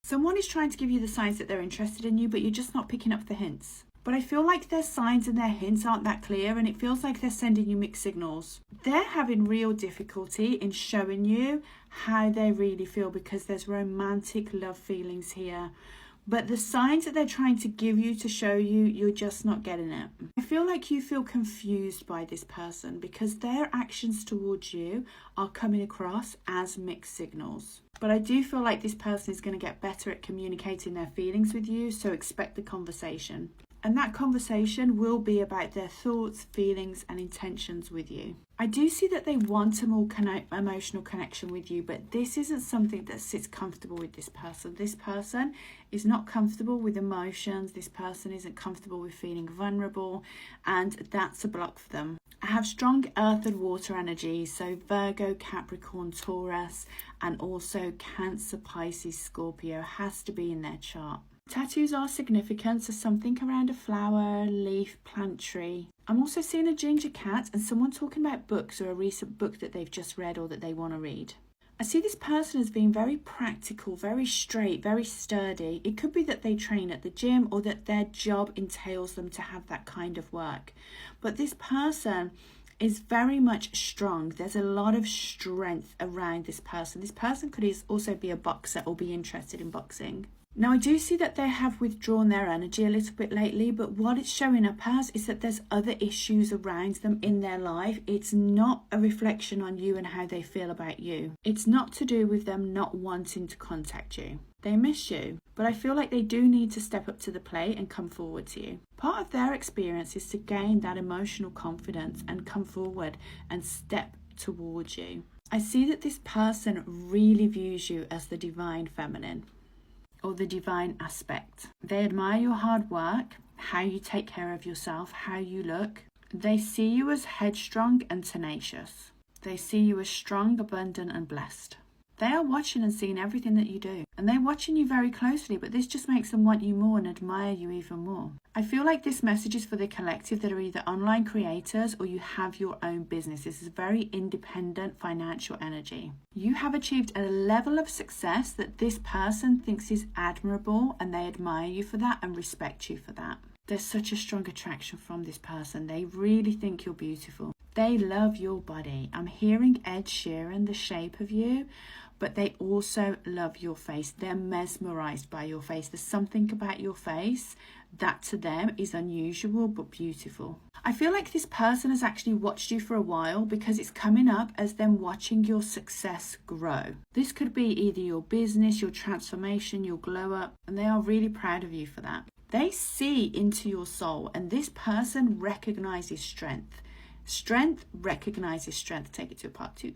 Someone is trying to give you the signs that they're interested in you, but you're just not picking up the hints. But I feel like their signs and their hints aren't that clear, and it feels like they're sending you mixed signals. They're having real difficulty in showing you how they really feel because there's romantic love feelings here. But the signs that they're trying to give you to show you, you're just not getting it. I feel like you feel confused by this person because their actions towards you are coming across as mixed signals. But I do feel like this person is going to get better at communicating their feelings with you, so expect the conversation. And that conversation will be about their thoughts, feelings, and intentions with you. I do see that they want a more emotional connection with you, but this isn't something that sits comfortable with this person. This person is not comfortable with emotions. This person isn't comfortable with feeling vulnerable, and that's a block for them. I have strong earth and water energy, so Virgo, Capricorn, Taurus, and also Cancer, Pisces, Scorpio has to be in their chart. Tattoos are significant, so something around a flower, leaf, plant, tree. I'm also seeing a ginger cat and someone talking about books or a recent book that they've just read or that they want to read. I see this person as being very practical, very straight, very sturdy. It could be that they train at the gym or that their job entails them to have that kind of work. But this person is very much strong. There's a lot of strength around this person. This person could also be a boxer or be interested in boxing. Now, I do see that they have withdrawn their energy a little bit lately, but what it's showing up as is that there's other issues around them in their life. It's not a reflection on you and how they feel about you. It's not to do with them not wanting to contact you. They miss you, but I feel like they do need to step up to the plate and come forward to you. Part of their experience is to gain that emotional confidence and come forward and step towards you. I see that this person really views you as the divine feminine, or the divine aspect. They admire your hard work, how you take care of yourself, how you look. They see you as headstrong and tenacious. They see you as strong, abundant, and blessed. They are watching and seeing everything that you do. And they're watching you very closely, but this just makes them want you more and admire you even more. I feel like this message is for the collective that are either online creators or you have your own business. This is very independent financial energy. You have achieved a level of success that this person thinks is admirable, and they admire you for that and respect you for that. There's such a strong attraction from this person. They really think you're beautiful. They love your body. I'm hearing Ed Sheeran, the shape of you, but they also love your face. They're mesmerized by your face. There's something about your face that to them is unusual but beautiful. I feel like this person has actually watched you for a while because it's coming up as them watching your success grow. This could be either your business, your transformation, your glow up, and they are really proud of you for that. They see into your soul, and this person recognizes strength. Strength recognizes strength. Take it to part 2.